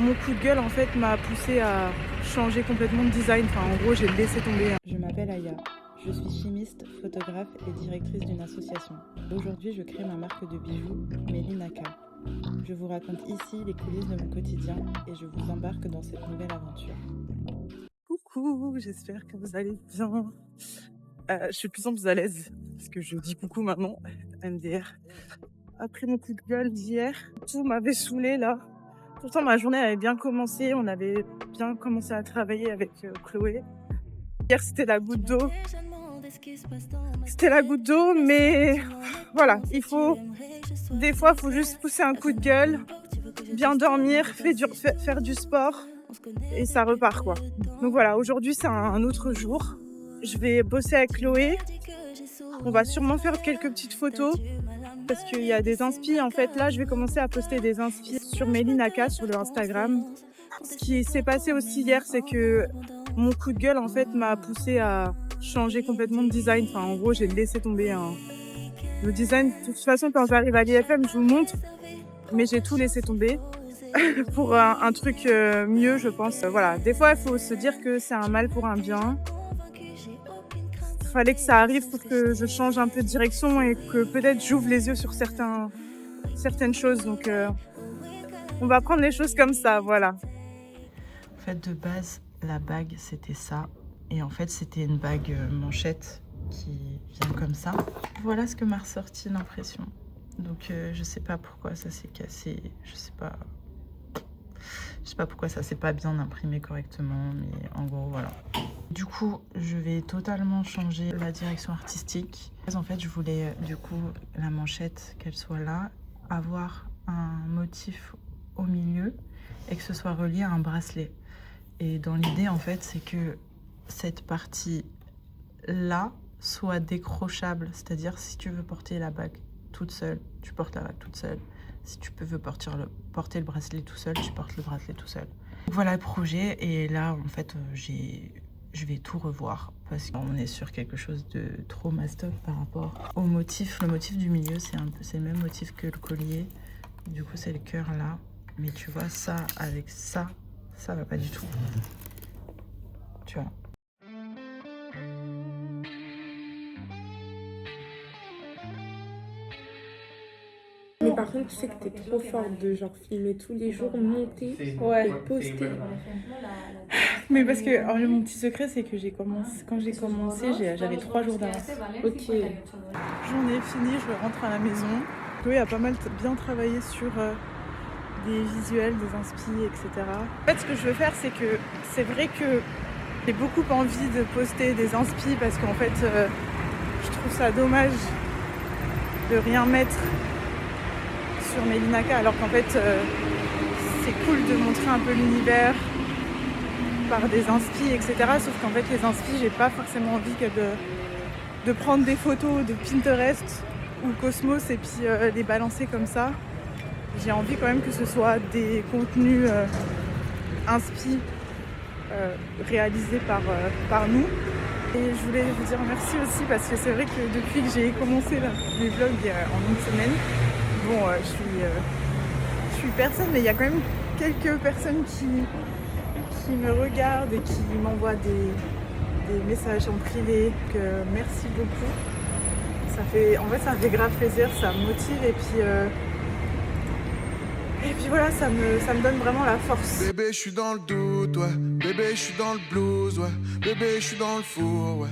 mon coup de gueule en fait m'a poussé à changer complètement de design. Enfin, en gros, j'ai laissé tomber. Je m'appelle Aya. Je suis chimiste, photographe et directrice d'une association. Aujourd'hui, je crée ma marque de bijoux, Melinaka. Je vous raconte ici les coulisses de mon quotidien et je vous embarque dans cette nouvelle aventure. Coucou, j'espère que vous allez bien. Je suis de plus en plus à l'aise parce que je dis coucou maintenant, MDR. Après mon coup de gueule d'hier, tout m'avait saoulé là. Pourtant, ma journée avait bien commencé. On avait bien commencé à travailler avec Chloé. Hier, c'était la goutte d'eau. C'était la goutte d'eau, mais voilà, des fois, il faut juste pousser un coup de gueule, bien dormir, faire du sport et ça repart quoi. Donc voilà, aujourd'hui, c'est un autre jour. Je vais bosser avec Chloé. On va sûrement faire quelques petites photos parce qu'il y a des inspi. En fait, là, je vais commencer à poster des inspi sur Melinaka, sur le Instagram. Ce qui s'est passé aussi hier, c'est que mon coup de gueule, en fait, m'a poussé à changer complètement de design. Enfin, en gros, j'ai laissé tomber le design. De toute façon, quand j'arrive à l'IFM, je vous montre, mais j'ai tout laissé tomber pour un truc mieux, je pense. Voilà, des fois, il faut se dire que c'est un mal pour un bien. Il fallait que ça arrive pour que je change un peu de direction et que peut-être j'ouvre les yeux sur certaines choses. Donc, on va prendre les choses comme ça, voilà. En fait, de base, la bague, c'était ça. Et en fait, c'était une bague manchette qui vient comme ça. Voilà ce que m'a ressorti l'impression. Donc, je sais pas pourquoi ça s'est cassé. Je sais pas pourquoi ça s'est pas bien imprimé correctement. Mais en gros, voilà. Du coup, je vais totalement changer la direction artistique. En fait, je voulais, du coup, la manchette, qu'elle soit là, avoir un motif au milieu et que ce soit relié à un bracelet. Et dans l'idée, en fait, c'est que cette partie-là soit décrochable. C'est-à-dire, si tu veux porter la bague toute seule, tu portes la bague toute seule. Si tu veux porter le bracelet tout seul, tu portes le bracelet tout seul. Donc, voilà le projet. Et là, en fait, je vais tout revoir parce qu'on est sur quelque chose de trop mastoc par rapport au motif. Le motif du milieu, c'est le même motif que le collier. Du coup, c'est le cœur là. Mais tu vois, ça avec ça va pas du tout. Tu vois. Mais par contre, tu sais que t'es trop forte de genre filmer tous les jours, monter et poster. Mais parce que mon petit secret, c'est que quand j'ai commencé, j'avais 3 jours d'avance. Ok. Journée finie, je rentre à la maison. Chloé a pas mal bien travaillé sur des visuels, des inspi, etc. En fait, ce que je veux faire, c'est vrai que j'ai beaucoup envie de poster des inspi parce qu'en fait, je trouve ça dommage de rien mettre sur Melinaka alors qu'en fait, c'est cool de montrer un peu l'univers par des inspi, etc. Sauf qu'en fait, les inspi, j'ai pas forcément envie de prendre des photos de Pinterest ou Cosmos et puis les balancer comme ça. J'ai envie quand même que ce soit des contenus inspi réalisés par nous. Et je voulais vous dire merci aussi parce que c'est vrai que depuis que j'ai commencé les vlogs en une semaine, bon, je suis personne, mais il y a quand même quelques personnes qui me regardent et qui m'envoient des messages en privé. Donc, merci beaucoup. Ça fait grave plaisir, ça me motive et puis voilà, ça me donne vraiment la force. Bébé, je suis dans le doute, ouais. Bébé, je suis dans le blues, ouais. Bébé, je suis dans le four, ouais.